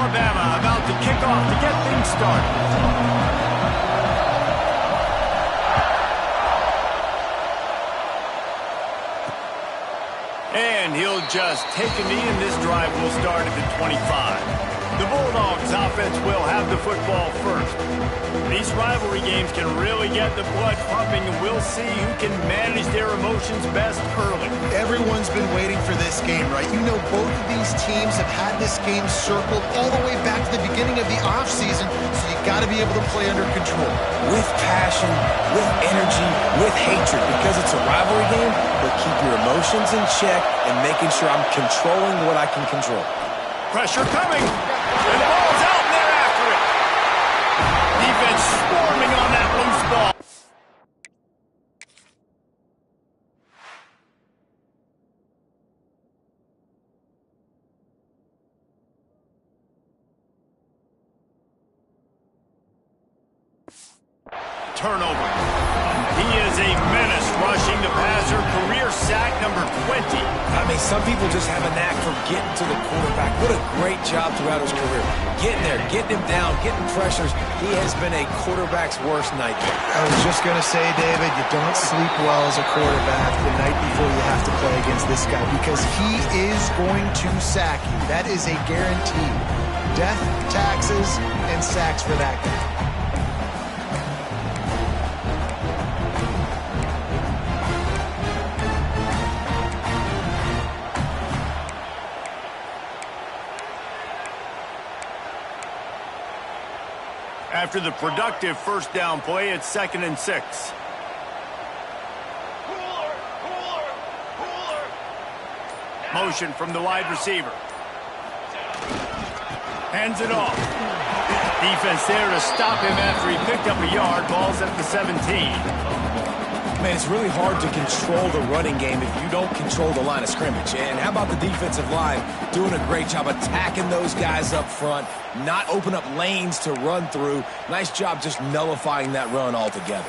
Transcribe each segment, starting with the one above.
Alabama about to kick off to get things started. And he'll just take a knee, and this drive will start at the 25. The Bulldogs offense will have the football first. These rivalry games can really get the blood pumping, and we'll see who can manage their emotions best early. Everyone's been waiting for this game, right? You know, both of these teams have had this game circled all the way back to the beginning of the offseason, so you got to be able to play under control. With passion, with energy, with hatred, because it's a rivalry game, but keep your emotions in check and making sure I'm controlling what I can control. Pressure coming, and the ball's out, and they're after it. Defense swarming on that loose ball. Turnover. He is a menace rushing the passer, career sack number 20. I mean, some people just have a knack for getting to the quarterback. What a great job throughout his career. Getting there, getting him down, getting pressures. He has been a quarterback's worst nightmare. I was just going to say, David, you don't sleep well as a quarterback the night before you have to play against this guy, because he is going to sack you. That is a guarantee. Death, taxes, and sacks for that guy. After the productive first down play, it's 2nd and 6. Motion from the wide receiver. Hands it off. Defense there to stop him after he picked up a yard. Ball's at the 17. Man, it's really hard to control the running game if you don't control the line of scrimmage. And how about the defensive line doing a great job attacking those guys up front, not open up lanes to run through. Nice job just nullifying that run altogether.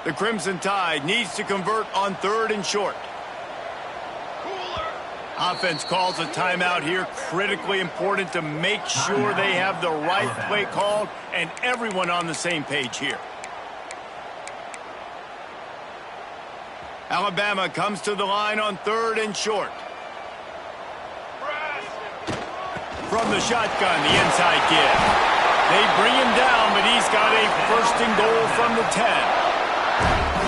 The Crimson Tide needs to convert on 3rd and short. Offense calls a timeout here. Critically important to make sure they have the right play called and everyone on the same page here. Alabama comes to the line on 3rd and short. From the shotgun, the inside give. They bring him down, but he's got a 1st and goal from the 10.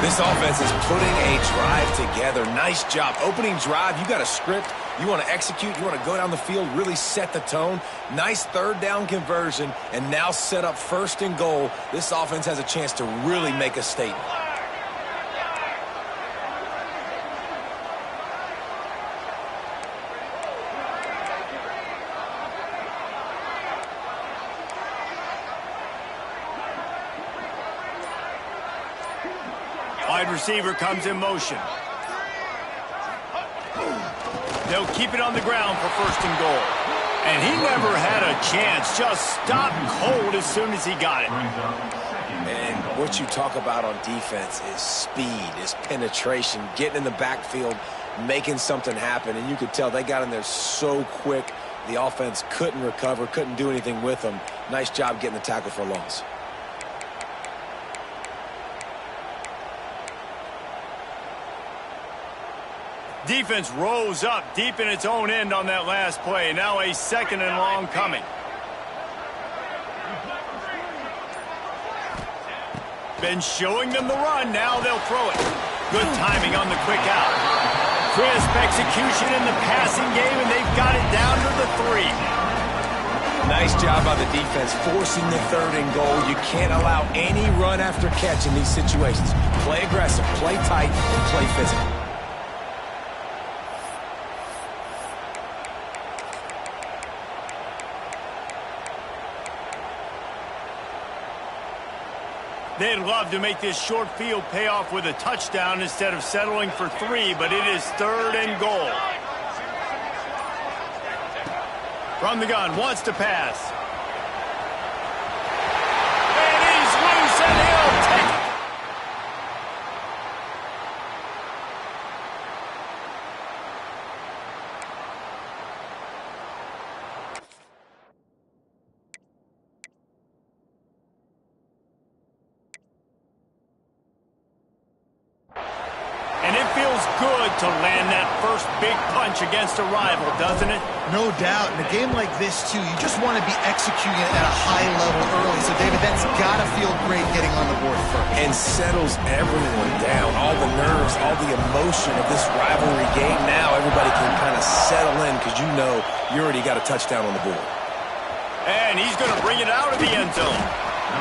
This offense is putting a drive together. Nice job. Opening drive, you got a script. You want to execute. You want to go down the field, really set the tone. Nice 3rd down conversion, and now set up 1st and goal. This offense has a chance to really make a statement. Wide receiver comes in motion. They'll keep it on the ground for 1st and goal. And he never had a chance. Just stopped cold as soon as he got it. And what you talk about on defense is speed, is penetration, getting in the backfield, making something happen. And you could tell they got in there so quick. The offense couldn't recover, couldn't do anything with them. Nice job getting the tackle for a loss. Defense rose up deep in its own end on that last play. Now a 2nd and long coming. Been showing them the run. Now they'll throw it. Good timing on the quick out. Crisp execution in the passing game, and they've got it down to the 3. Nice job by the defense forcing the 3rd and goal. You can't allow any run after catch in these situations. Play aggressive, play tight, and play physical. They'd love to make this short field pay off with a touchdown instead of settling for 3, but it is 3rd and goal. From the gun, wants to pass. And he's loose, and he'll take it. Good to land that first big punch against a rival, doesn't it? No doubt. In a game like this, too, you just want to be executing it at a high level early. So, David, that's got to feel great getting on the board first. And settles everyone down. All the nerves, all the emotion of this rivalry game. Now everybody can kind of settle in because you know you already got a touchdown on the board. And he's going to bring it out of the end zone.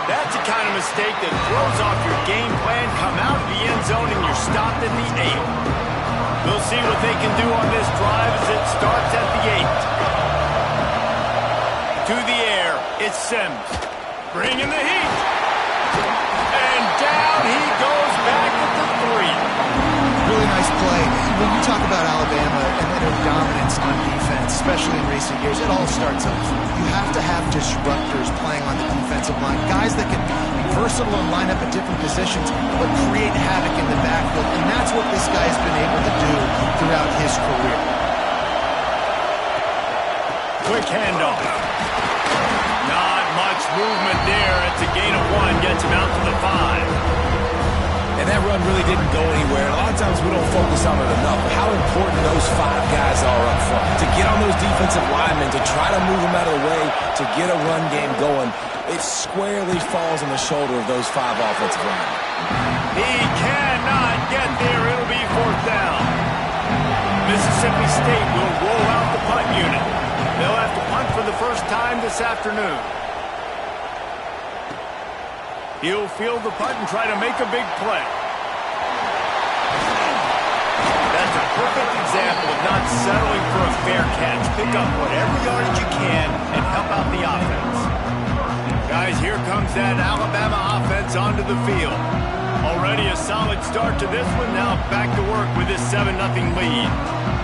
That's the kind of mistake that throws off your game plan. Come out of the end zone and you're stopped at the 8. We'll see what they can do on this drive as it starts at the 8. To the air, it's Sims. Bringing the heat. And down he goes back at the 3. Really nice play. When you talk about Alabama and their dominance on defense, especially in recent years, it all starts up front. You have to have disruptors playing on the defensive line, guys that can be versatile and line up at different positions, but create havoc in the backfield, and that's what this guy has been able to do throughout his career. Quick handoff. Not much movement there. It's a gain of 1, gets him out to the 5. And that run really didn't go anywhere. A lot of times we don't focus on it enough. How important those 5 guys are up front. To get on those defensive linemen, to try to move them out of the way, to get a run game going, it squarely falls on the shoulder of those 5 offensive linemen. He cannot get there. It'll be 4th down. Mississippi State will roll out the punt unit. They'll have to punt for the first time this afternoon. He'll field the punt and try to make a big play. That's a perfect example of not settling for a fair catch. Pick up whatever yardage you can and help out the offense. Guys, here comes that Alabama offense onto the field. Already a solid start to this one. Now back to work with this 7-0 lead.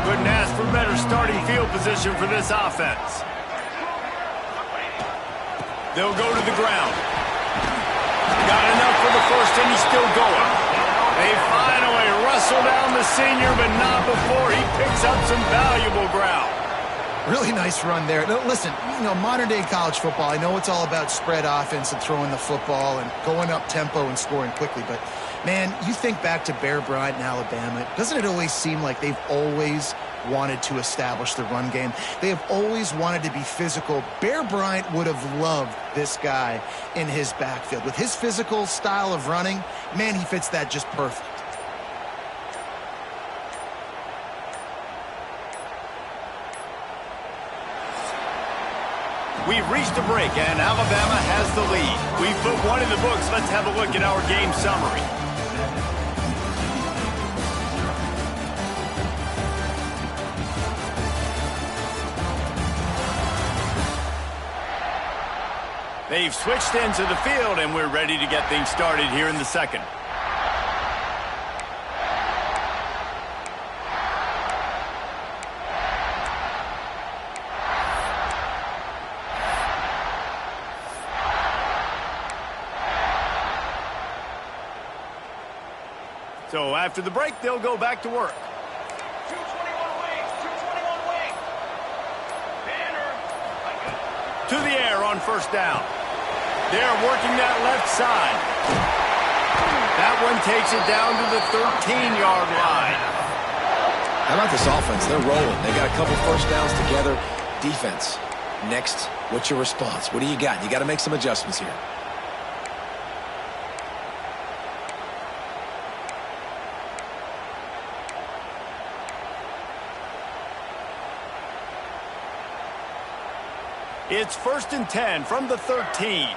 Couldn't ask for better starting field position for this offense. They'll go to the ground. Got enough for the first, and he's still going. They finally wrestle down the senior, but not before he picks up some valuable ground. Really nice run there. Now, listen, modern-day college football, I know it's all about spread offense and throwing the football and going up tempo and scoring quickly, but, man, you think back to Bear Bryant in Alabama, doesn't it always seem like they've always wanted to establish the run game? They have always wanted to be physical. Bear Bryant would have loved this guy in his backfield. With his physical style of running, man, he fits that just perfect. We've reached a break, and Alabama has the lead. We've put 1 in the books. Let's have a look at our game summary. They've switched into the field, and we're ready to get things started here in the second. So after the break, they'll go back to work. 221 wings, 221 wings. Banner. To the air on first down. They're working that left side. That one takes it down to the 13-yard line. How about this offense? They're rolling. They got a couple first downs together. Defense. Next, what's your response? What do you got? You got to make some adjustments here. It's 1st and 10 from the 13.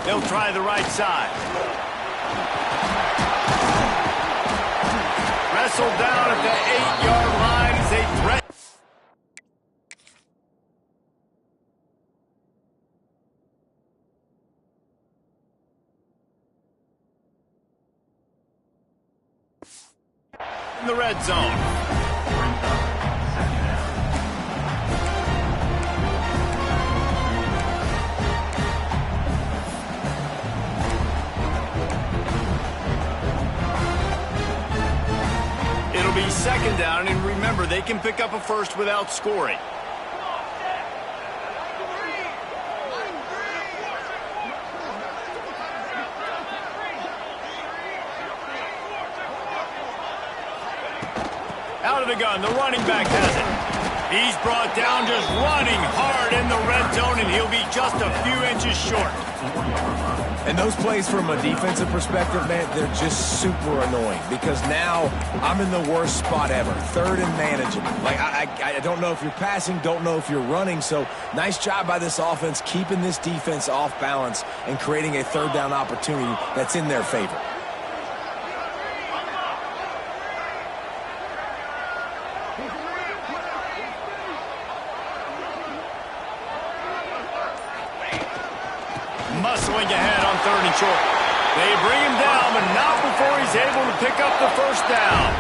They'll try the right side. Wrestled down at the 8-yard line as they threat. in the red zone. It'll be second down, and remember, they can pick up a first without scoring. Out of the gun, the running back has it. He's brought down just running hard in the red zone, and he'll be just a few inches short. And those plays from a defensive perspective, man, they're just super annoying because now I'm in the worst spot ever. Third and manageable. Like, I don't know if you're passing, don't know if you're running. So nice job by this offense keeping this defense off balance and creating a third down opportunity that's in their favor. Muscling ahead on third and short. They bring him down, but not before he's able to pick up the first down.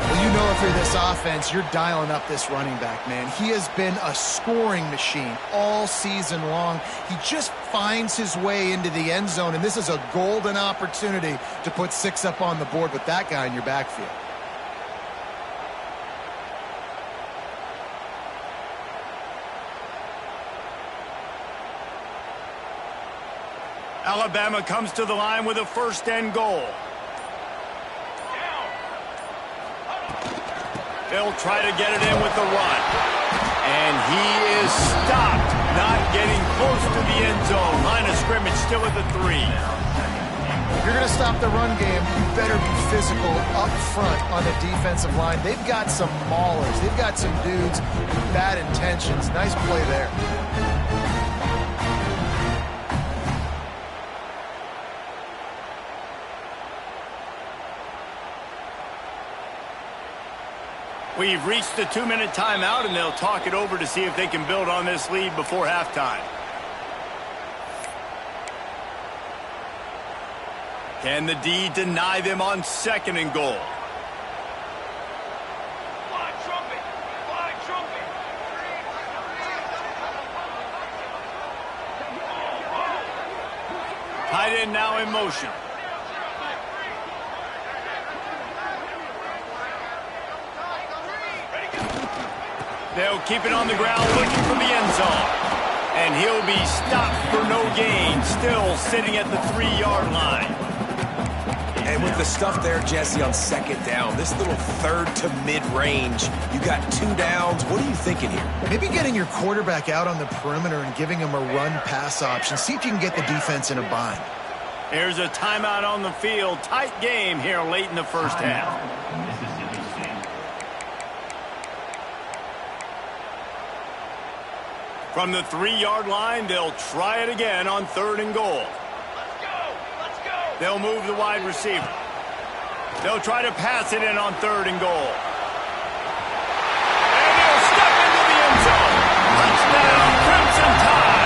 Well, you know if you're this offense, you're dialing up this running back, man. He has been a scoring machine all season long. He just finds his way into the end zone, and this is a golden opportunity to put 6 up on the board with that guy in your backfield. Alabama comes to the line with a first and goal. They'll try to get it in with the run. And he is stopped, not getting close to the end zone. Line of scrimmage still at the 3. If you're going to stop the run game, you better be physical up front on the defensive line. They've got some maulers. They've got some dudes with bad intentions. Nice play there. We've reached the 2-minute timeout, and they'll talk it over to see if they can build on this lead before halftime. Can the D deny them on second and goal? Fly trumpet! Fly trumpet! Tight end now in motion. They'll keep it on the ground looking for the end zone. And he'll be stopped for no gain, still sitting at the 3-yard line. And with the stuff there, Jesse, on second down, this little third to mid-range, you got 2 downs. What are you thinking here? Maybe getting your quarterback out on the perimeter and giving him a run-pass option. See if you can get the defense in a bind. Here's a timeout on the field. Tight game here late in the first half. From the 3-yard line, they'll try it again on third and goal. Let's go! Let's go! They'll move the wide receiver. They'll try to pass it in on third and goal. And he'll step into the end zone. Touchdown, Crimson Tide.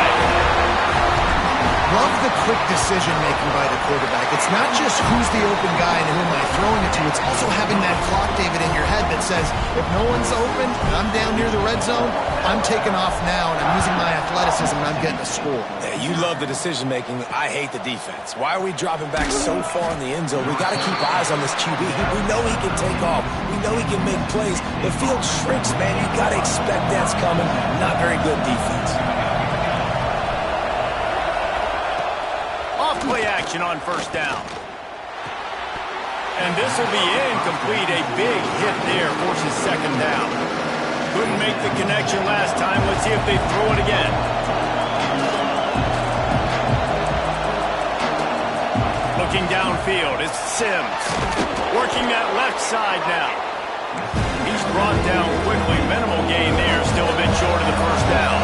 Love the quick decision-making by the quarterback. It's not just who's the open guy and who am I throwing it to. It's also having that clock, David, in your head that says, if no one's open and I'm down near the red zone, I'm taking off now and I'm using my athleticism and I'm getting a score. Yeah, you love the decision-making. I hate the defense. Why are we dropping back so far in the end zone? We got to keep eyes on this QB. We know he can take off. We know he can make plays. The field shrinks, man. You got to expect that's coming. Not very good defense. Play action on first down. And this will be incomplete. A big hit there forces second down. Couldn't make the connection last time. Let's see if they throw it again. Looking downfield, it's Sims. Working that left side now. He's brought down quickly. Minimal gain there. Still a bit short of the first down.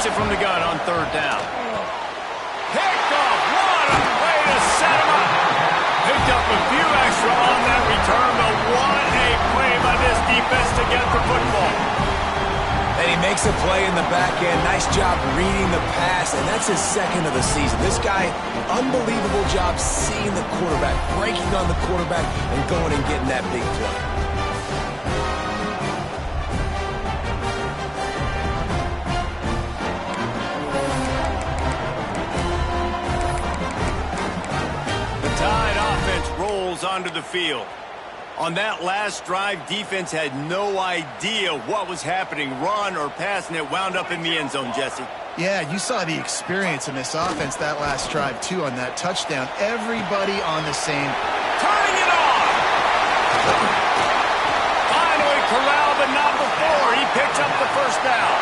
It from the gun on third down. Picked off. What a way to set him up. Picked up a few extra on that return, but what a play by this defense to get the football. And he Makes a play in the back end. Nice job reading the pass, and that's his second of the season. This guy, unbelievable job seeing the quarterback, breaking on the quarterback, and going and getting that big play. The Tide offense rolls onto the field. On that last drive, defense had no idea what was happening, run or pass, and it wound up in the end zone, Jesse. Yeah, you saw the experience in this offense that last drive, too, on that touchdown. Everybody on the same. Turning it on! Finally corralled, but not before. He picks up the first down.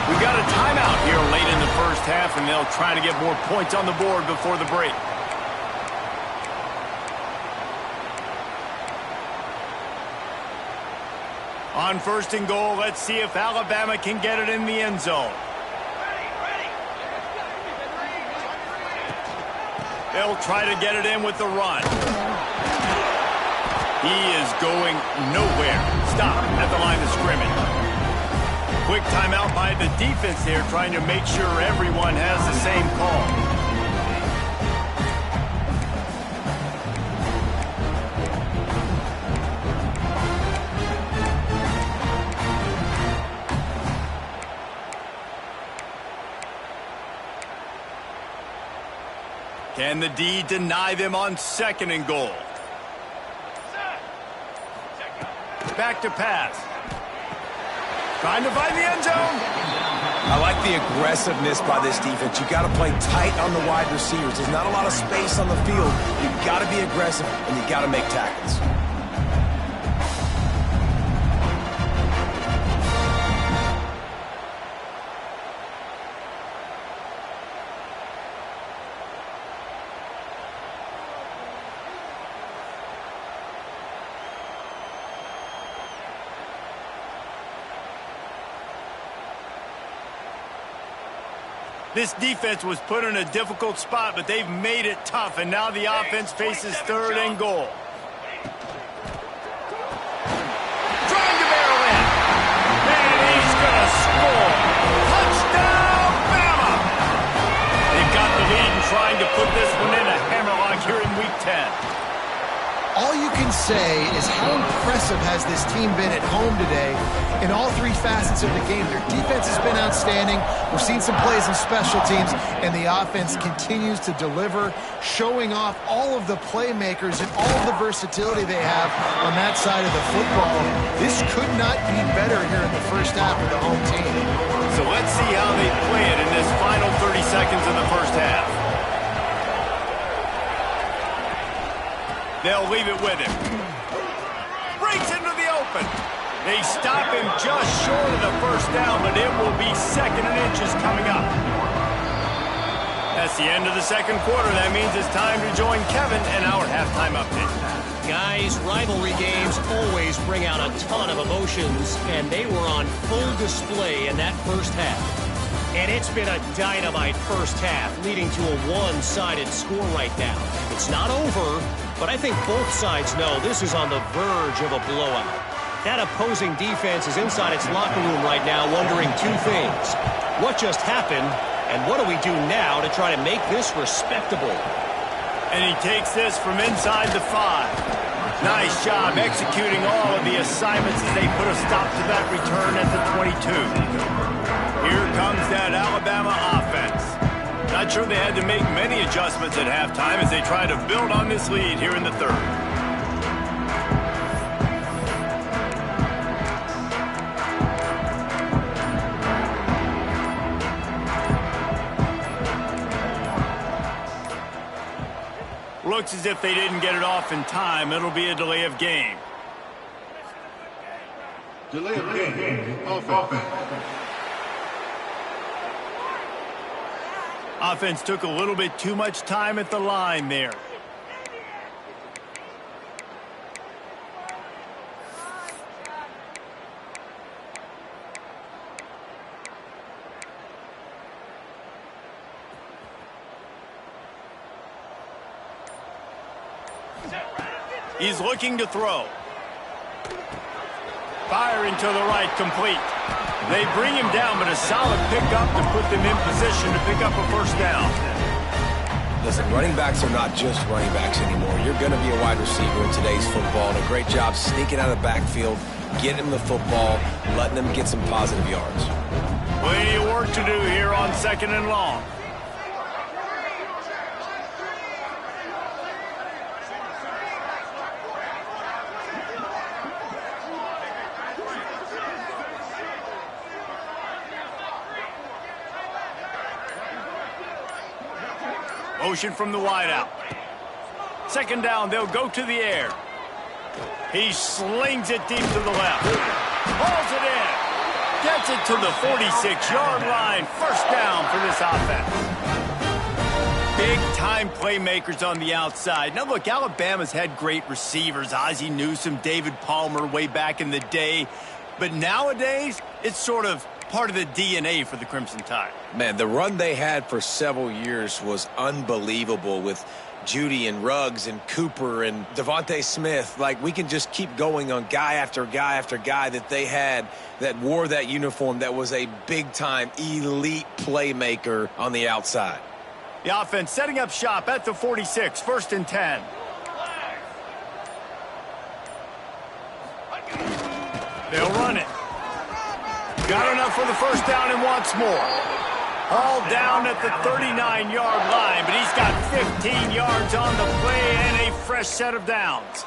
We got a timeout here late in the first half, and they'll try to get more points on the board before the break. On first and goal, let's see if Alabama can get it in the end zone. They'll try to get it in with the run. He is going nowhere. Stop at the line of scrimmage. Quick timeout by the defense there, trying to make sure everyone has the same call. Can the D deny them on second and goal? Back to pass. Trying to find the end zone. I like the aggressiveness by this defense. You got to play tight on the wide receivers. There's not a lot of space on the field. You got to be aggressive, and you got to make tackles. This defense was put in a difficult spot, but they've made it tough, and now the offense faces third and goal. Trying to barrel in. And he's going to score. Touchdown, Bama! They've got the lead and trying to put this one in a hammerlock here in Week 10. All you can say is how impressive has this team been at home today in all three facets of the game. Their defense has been outstanding. We've seen some plays in special teams, and the offense continues to deliver, showing off all of the playmakers and all of the versatility they have on that side of the football. This could not be better here in the first half of the home team. So let's see how they play it in this final 30 seconds of the first half. They'll leave it with him. Breaks into the open. They stop him just short of the first down, but it will be second and inches coming up. That's the end of the second quarter. That means it's time to join Kevin in our halftime update. Guys, rivalry games always bring out a ton of emotions, and they were on full display in that first half. And it's been a dynamite first half, leading to a one-sided score right now. It's not over, but I think both sides know this is on the verge of a blowout. That opposing defense is inside its locker room right now wondering two things. What just happened, and what do we do now to try to make this respectable? And he takes this from inside the 5. Nice job executing all of the assignments as they put a stop to that return at the 22. Here comes that Alabama offense. Not sure they had to make many adjustments at halftime as they try to build on this lead here in the third. Looks as if they didn't get it off in time. It'll be a delay of game. Delay of game. Offense. Offense took a little bit too much time at the line there. He's looking to throw. Firing to the right, complete. They bring him down, but a solid pickup to put them in position to pick up a first down. Listen, running backs are not just running backs anymore. You're going to be a wide receiver in today's football, and a great job sneaking out of the backfield, getting them the football, letting them get some positive yards. Plenty of work to do here on 2nd and long. Motion from the wideout. 2nd down, they'll go to the air. He slings it deep to the left. Hauls it in. Gets it to the 46-yard line. First down for this offense. Big-time playmakers on the outside. Now, look, Alabama's had great receivers. Ozzie Newsome, David Palmer way back in the day. But nowadays, it's sort of part of the DNA for the Crimson Tide. Man, the run they had for several years was unbelievable with Judy and Ruggs and Cooper and Devontae Smith. Like, we can just keep going on guy after guy after guy that they had that wore that uniform that was a big-time elite playmaker on the outside. The offense setting up shop at the 46, 1st and 10. They'll run it. Got enough for the first down and wants more. All down at the 39-yard line, but he's got 15 yards on the play and a fresh set of downs.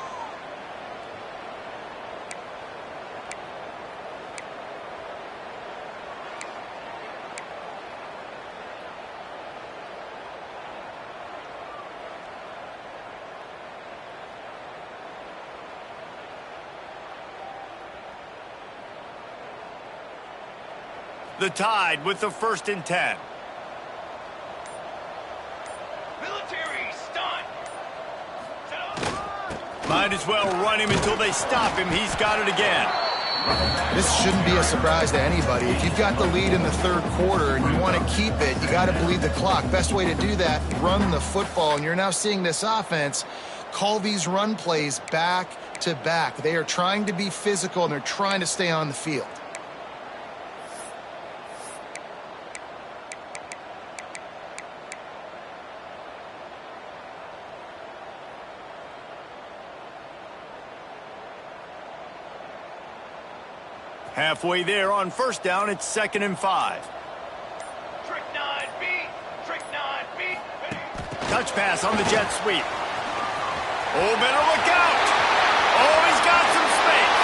The Tide with the 1st and 10. Military stunt. Might as well run him until they stop him. He's got it again. This shouldn't be a surprise to anybody. If you've got the lead in the 3rd quarter and you want to keep it, you got to bleed the clock. Best way to do that, run the football. And you're now seeing this offense call these run plays back to back. They are trying to be physical, and they're trying to stay on the field. Halfway there on 1st down, it's 2nd and 5. Trick 9B. Trick 9B. Touch pass on the jet sweep. Oh, better look out. Oh, he's got some space.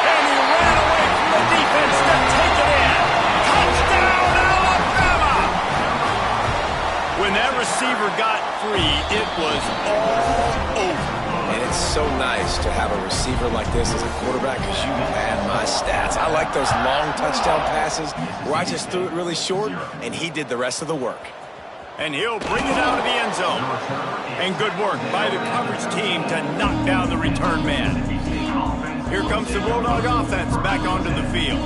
And he ran away from the defense to take it in. Touchdown, Alabama! When that receiver got free, it was all over. And it's so nice to have a receiver like this as a quarterback because you had my stats. I like those long touchdown passes where I just threw it really short and he did the rest of the work. And he'll bring it out of the end zone. And good work by the coverage team to knock down the return man. Here comes the Bulldog offense back onto the field.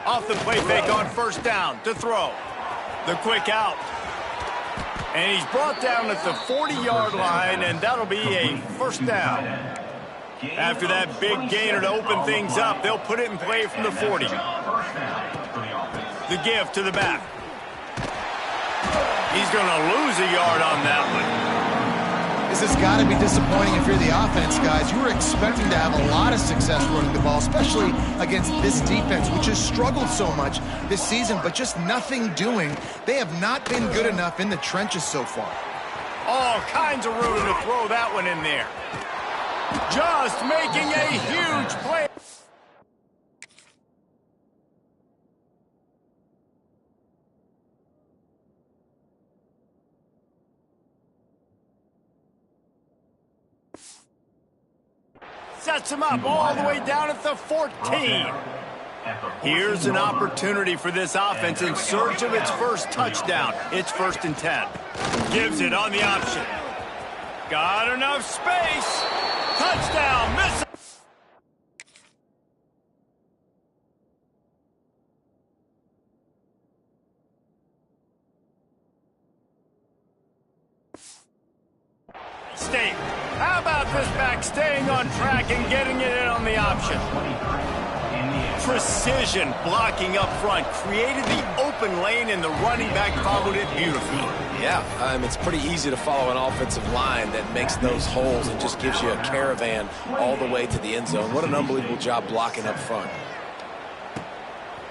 Off the play fake on 1st down to throw. The quick out. And he's brought down at the 40-yard line, and that'll be a 1st down. After that big gainer to open things up, they'll put it in play from the 40. The give to the back. He's going to lose a yard on that one. This has got to be disappointing if you're the offense, guys. You were expecting to have a lot of success running the ball, especially against this defense, which has struggled so much this season, but just nothing doing. They have not been good enough in the trenches so far. All kinds of room to throw that one in there. Just making a huge play. Sets him up all the way down at the 14. Here's an opportunity for this offense in search of its first touchdown. It's 1st and 10. Gives it on the option. Got enough space. Touchdown. Miss. State. How about quarterback staying on track and getting it in on the option. Precision blocking up front, created the open lane, and the running back followed it beautifully. Yeah, it's pretty easy to follow an offensive line that makes those holes and just gives you a caravan all the way to the end zone. What an unbelievable job blocking up front.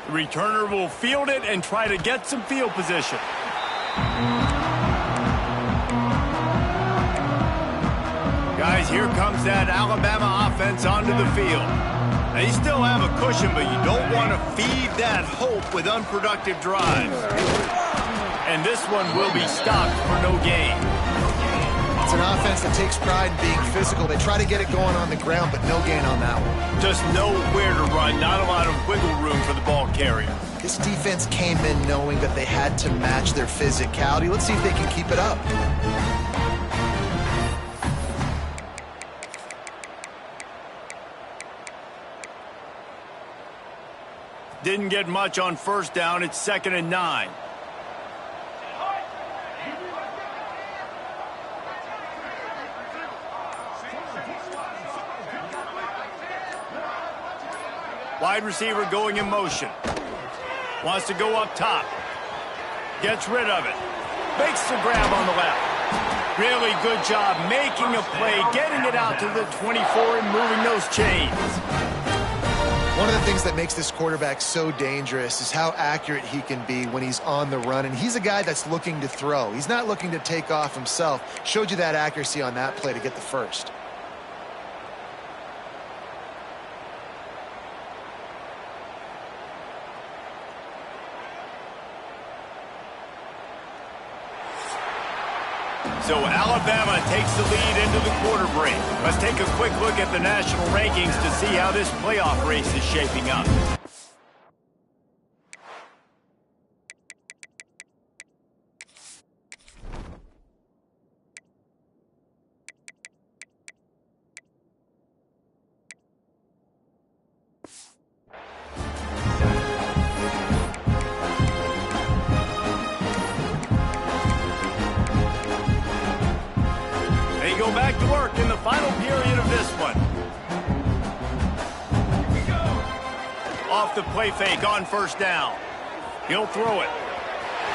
The returner will field it and try to get some field position. Guys, here comes that Alabama offense onto the field. They still have a cushion, but you don't want to feed that hope with unproductive drives. And this one will be stopped for no gain. It's an offense that takes pride in being physical. They try to get it going on the ground, but no gain on that one. Just nowhere to run, not a lot of wiggle room for the ball carrier. This defense came in knowing that they had to match their physicality. Let's see if they can keep it up. Didn't get much on first down. It's 2nd and 9. Wide receiver going in motion. Wants to go up top. Gets rid of it. Makes the grab on the left. Really good job making a play, getting it out to the 24 and moving those chains. One of the things that makes this quarterback so dangerous is how accurate he can be when he's on the run. And he's a guy that's looking to throw. He's not looking to take off himself. Showed you that accuracy on that play to get the first. So Alabama takes the lead into the quarter break. Let's take a quick look at the national rankings to see how this playoff race is shaping up. Go back to work in the final period of this one. Off the play fake on first down. He'll throw it.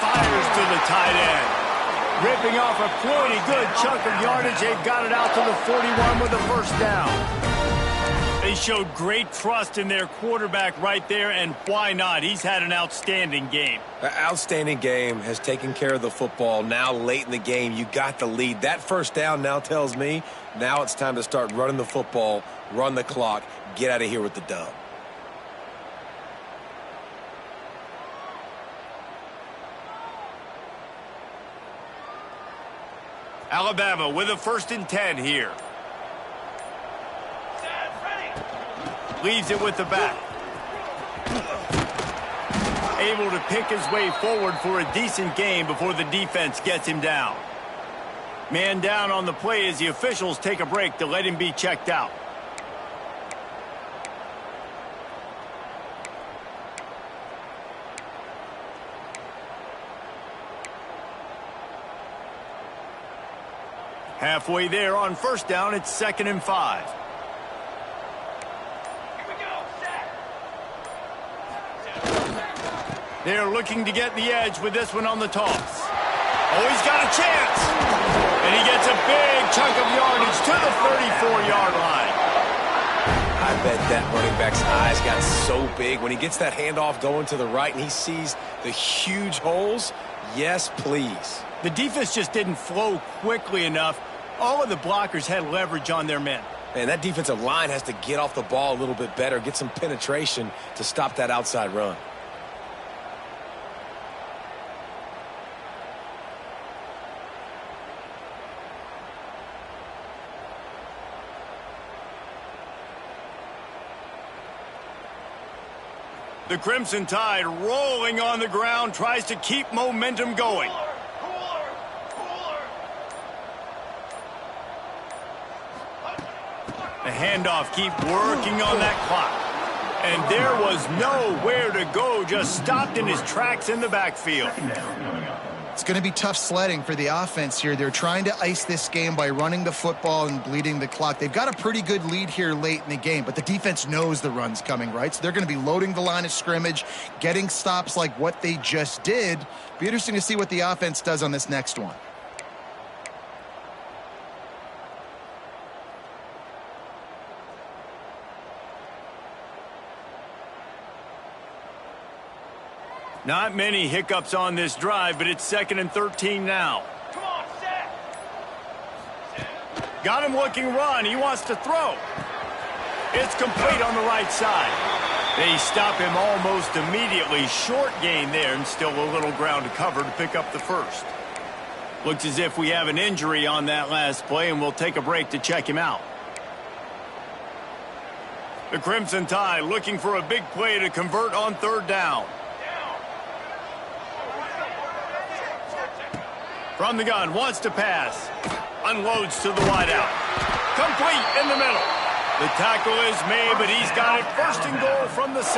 Fires to the tight end. Ripping off a pretty good chunk of yardage. They've got it out to the 41 with a first down. They showed great trust in their quarterback right there, and why not? He's had an outstanding game. An outstanding game, has taken care of the football. Now late in the game, you got the lead. That first down now tells me now it's time to start running the football, run the clock, get out of here with the dub. Alabama with a 1st and 10 here. Leaves it with the back. Able to pick his way forward for a decent game before the defense gets him down. Man down on the play as the officials take a break to let him be checked out. Halfway there on first down, it's 2nd and 5. They're looking to get the edge with this one on the toss. Oh, he's got a chance. And he gets a big chunk of yardage to the 34-yard line. I bet that running back's eyes got so big when he gets that handoff going to the right and he sees the huge holes. Yes, please. The defense just didn't flow quickly enough. All of the blockers had leverage on their men. Man, that defensive line has to get off the ball a little bit better, get some penetration to stop that outside run. The Crimson Tide rolling on the ground, tries to keep momentum going. The handoff, keep working on that clock. And there was nowhere to go, just stopped in his tracks in the backfield. It's going to be tough sledding for the offense here. They're trying to ice this game by running the football and bleeding the clock. They've got a pretty good lead here late in the game, but the defense knows the run's coming, right? So they're going to be loading the line of scrimmage, getting stops like what they just did. Be interesting to see what the offense does on this next one. Not many hiccups on this drive, but it's 2nd and 13 now. Come on, set. Got him looking run. He wants to throw. It's complete on the right side. They stop him almost immediately. Short gain there and still a little ground to cover to pick up the first. Looks as if we have an injury on that last play, and we'll take a break to check him out. The Crimson Tide looking for a big play to convert on 3rd down. From the gun, wants to pass. Unloads to the wideout. Complete in the middle. The tackle is made, but he's got it 1st and goal from the 6.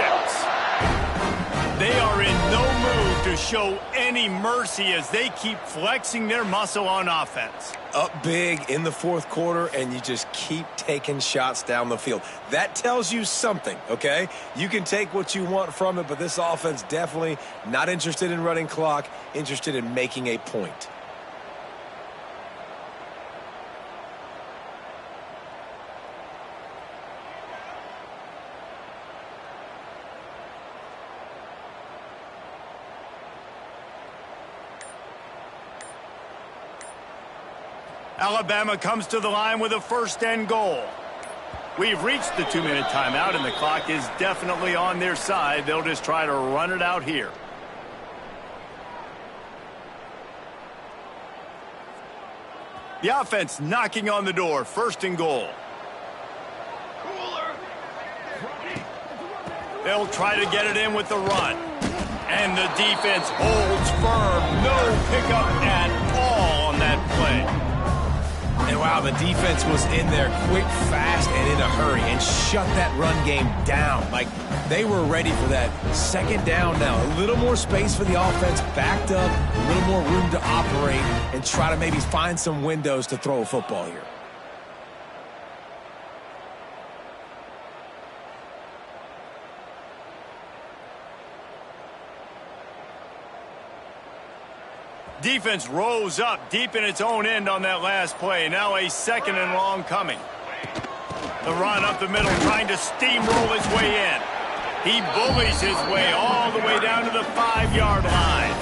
They are in no mood to show any mercy as they keep flexing their muscle on offense. Up big in the 4th quarter, and you just keep taking shots down the field. That tells you something, okay? You can take what you want from it, but this offense definitely not interested in running clock, interested in making a point. Alabama comes to the line with a 1st and goal. We've reached the 2-minute timeout, and the clock is definitely on their side. They'll just try to run it out here. The offense knocking on the door. 1st and goal. Cooler. They'll try to get it in with the run. And the defense holds firm. No pickup at all on that play. And wow, the defense was in there quick, fast, and in a hurry and shut that run game down. Like, they were ready for that. 2nd down now. A little more space for the offense, backed up, a little more room to operate and try to maybe find some windows to throw a football here. Defense rose up deep in its own end on that last play. Now a 2nd and long coming. The run up the middle, trying to steamroll his way in. He bullies his way all the way down to the 5-yard line.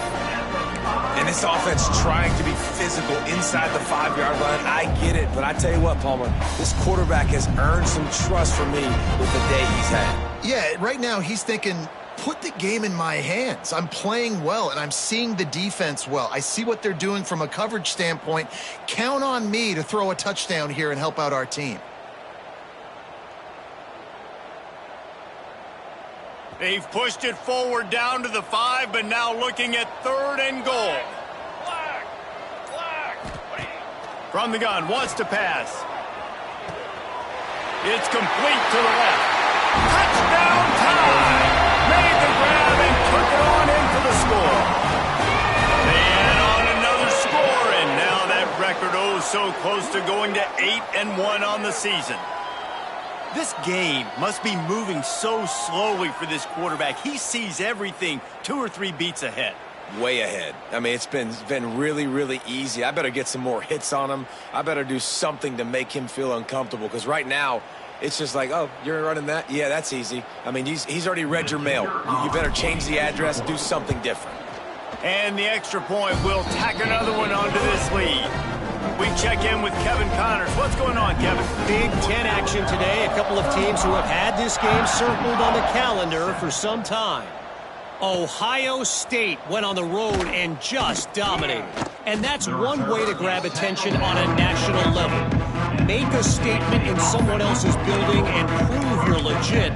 And this offense trying to be physical inside the 5-yard line. I get it, but I tell you what, Palmer, this quarterback has earned some trust from me with the day he's had. Yeah, right now he's thinking, put the game in my hands. I'm playing well, and I'm seeing the defense well. I see what they're doing from a coverage standpoint. Count on me to throw a touchdown here and help out our team. They've pushed it forward down to the 5, but now looking at 3rd and goal. Flag. From the gun, wants to pass. It's complete to the left. Touchdown time! Made the grab and took it on in for the score. They add on another score, and now that record so close to going to 8-1 on the season. This game must be moving so slowly for this quarterback. He sees everything 2 or 3 beats ahead. Way ahead. I mean, it's been really, really easy. I better get some more hits on him. I better do something to make him feel uncomfortable, because right now it's just like, oh, you're running that? Yeah, that's easy. I mean, he's already read your mail. You better change the address, do something different. And the extra point will tack another one onto this lead. We check in with Kevin Connors. What's going on, Kevin? Big Ten action today. A couple of teams who have had this game circled on the calendar for some time. Ohio State went on the road and just dominated. And that's one way to grab attention on a national level. Make a statement in someone else's building and prove you're legit.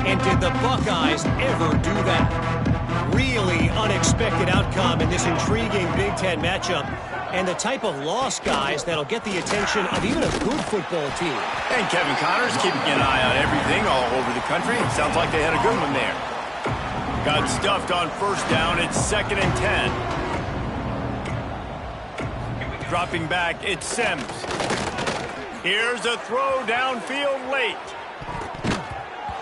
And did the Buckeyes ever do that? Really unexpected outcome in this intriguing Big Ten matchup. And the type of loss, guys, that'll get the attention of even a good football team. And Kevin Connors keeping an eye on everything all over the country. Sounds like they had a good one there. Got stuffed on first down. It's 2nd and 10. Dropping back, it's Sims. Here's a throw downfield late.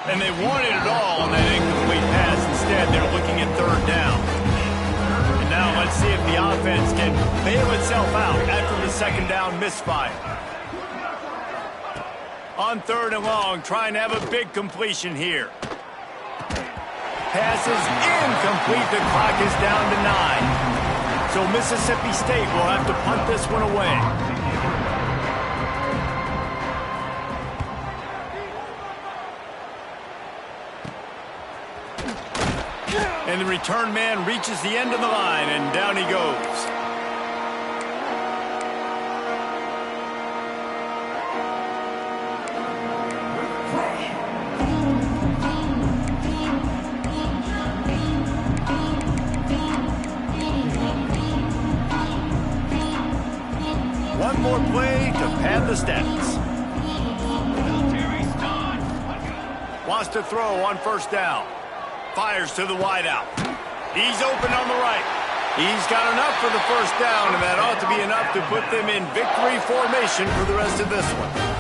And they wanted it all on that incomplete pass. Instead, they're looking at third down. And now let's see if the offense can bail itself out after the second down misfire. On third and long, trying to have a big completion here. Pass is incomplete. The clock is down to 9. So Mississippi State will have to punt this one away. And the return man reaches the end of the line, and down he goes. One more play to pad the stats. Wants to throw on first down. Fires to the wideout. He's open on the right. He's got enough for the first down, and that ought to be enough to put them in victory formation for the rest of this one.